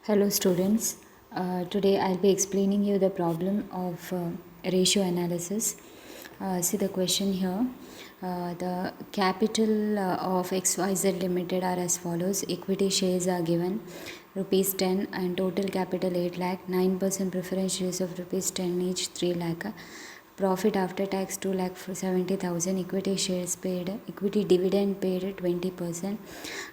Hello students, today I'll be explaining you the problem of ratio analysis. See the question here. The capital of XYZ Limited are as follows. Equity shares are given rupees 10 and total capital 8 lakh, 9% preference shares of rupees 10 each 3 lakh. Profit after tax 2 lakh for 70,000. Equity shares paid, equity dividend paid 20%.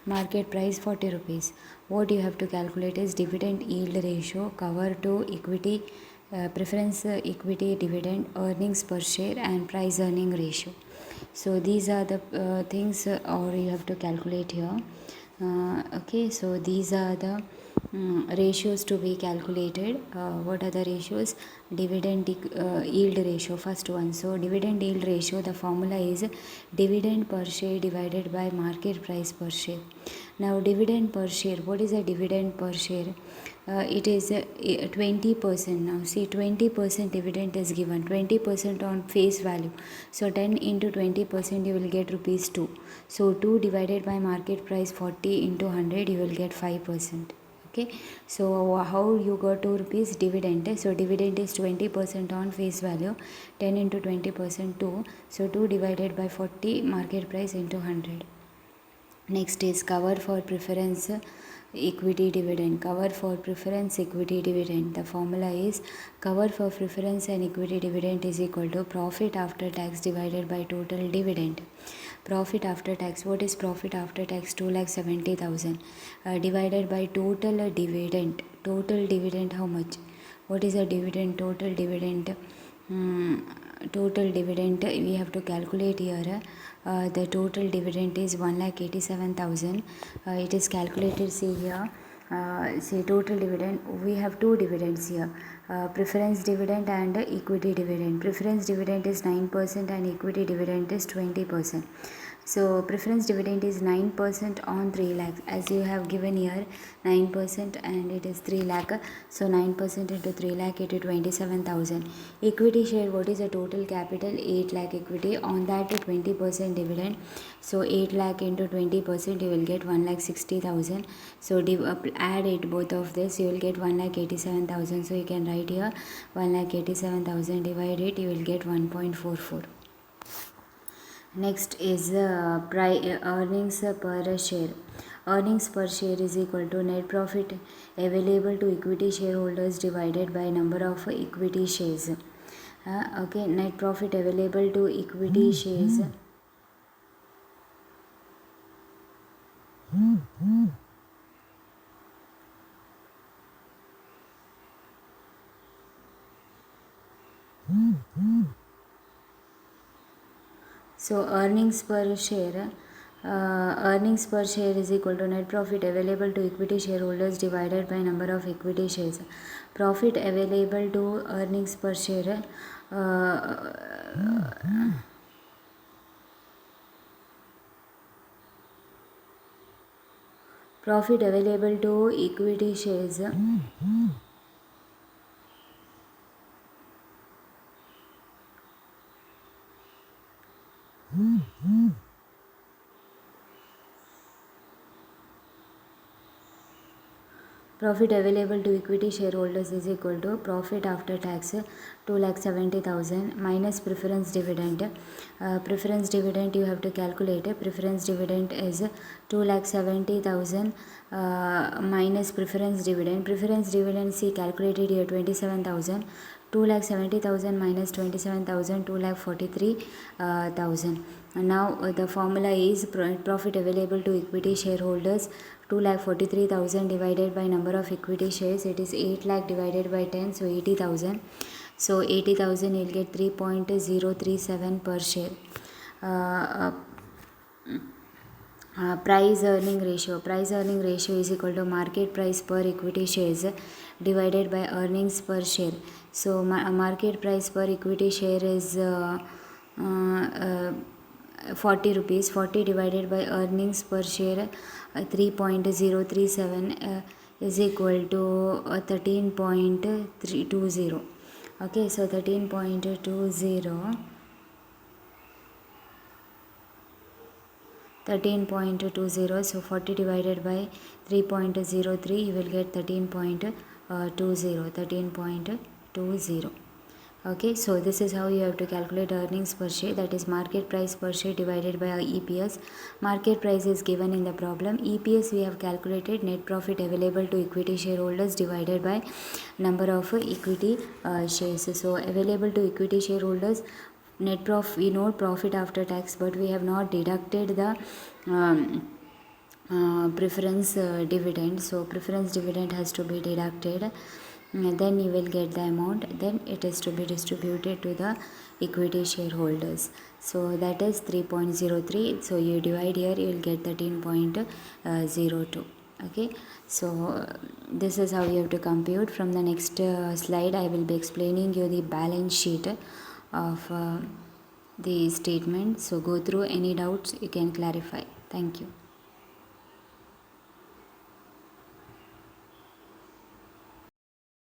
Market price 40 rupees. What you have to calculate is dividend yield ratio, cover to equity, preference equity dividend, earnings per share, and price earning ratio. So these are the things or you have to calculate here. Okay, so these are the ratios to be calculated. What are the ratios? Dividend yield ratio, first one. So dividend yield ratio, the formula is dividend per share divided by market price per share. Now dividend per share, what is a dividend per share? It is 20%. Now see, 20% dividend is given, 20% on face value. So 10 into 20% you will get rupees 2. So 2 divided by market price 40 into 100 you will get 5%. Okay, so how you got 2 rupees dividend? So dividend is 20% on face value, 10 into 20% 2. So 2 divided by 40 market price into 100. Next is cover for preference equity dividend. Cover for preference equity dividend. The formula is cover for preference and equity dividend is equal to profit after tax divided by total dividend. Profit after tax, what is profit after tax? 2,70,000 divided by total dividend. Total dividend how much? What is a dividend? Total dividend. Total dividend we have to calculate here. The total dividend is 1,87,000. It is calculated. See here. See total dividend. We have two dividends here. Preference dividend and equity dividend. Preference dividend is 9% and equity dividend is 20%. So preference dividend is 9% on 3 lakhs, as you have given here 9% and it is 3 lakh. So 9% into 3 lakh it is 27,000. Equity share, what is the total capital? 8 lakh equity, on that 20% dividend. So 8 lakh into 20% you will get 1,60,000. So add it both of this, you will get 1,87,000. So you can write here 1,87,000, divide it, you will get 1.44. Next is earnings per share. Earnings per share is equal to net profit available to equity shareholders divided by number of equity shares. Okay, net profit available to equity shares. So earnings per share is equal to net profit available to equity shareholders divided by number of equity shares. Profit available to earnings per share, profit available to equity shares. Profit available to equity shareholders is equal to profit after tax 2,70,000 minus preference dividend. Preference dividend you have to calculate. Preference dividend is 2,70,000 minus preference dividend. Preference dividend see calculated here 27,000. 2,70,000 minus 27,000, 2,43,000. Now the formula is profit available to equity shareholders 2,43,000 divided by number of equity shares. It is 8 lakh divided by 10, so 80,000. So 80,000 you'll get 3.037 per share. Price earning ratio. Price earning ratio is equal to market price per equity shares divided by earnings per share. So market price per equity share is 40 rupees. 40 divided by earnings per share 3.037 is equal to 13.320. Okay, so 13.20 13.20. So 40 divided by 3.03, you will get 13.20. 13.20. Okay, so this is how you have to calculate earnings per share, that is market price per share divided by EPS. Market price is given in the problem. EPS we have calculated, net profit available to equity shareholders divided by number of equity shares. So available to equity shareholders, net profit, we know profit after tax, but we have not deducted the preference dividend. So preference dividend has to be deducted, then you will get the amount, then it is to be distributed to the equity shareholders. So that is 3.03. So you divide here, you will get 13.02. Okay, so this is how you have to compute. From the next slide, I will be explaining you the balance sheet of the statement. So go through, any doubts you can clarify. Thank you.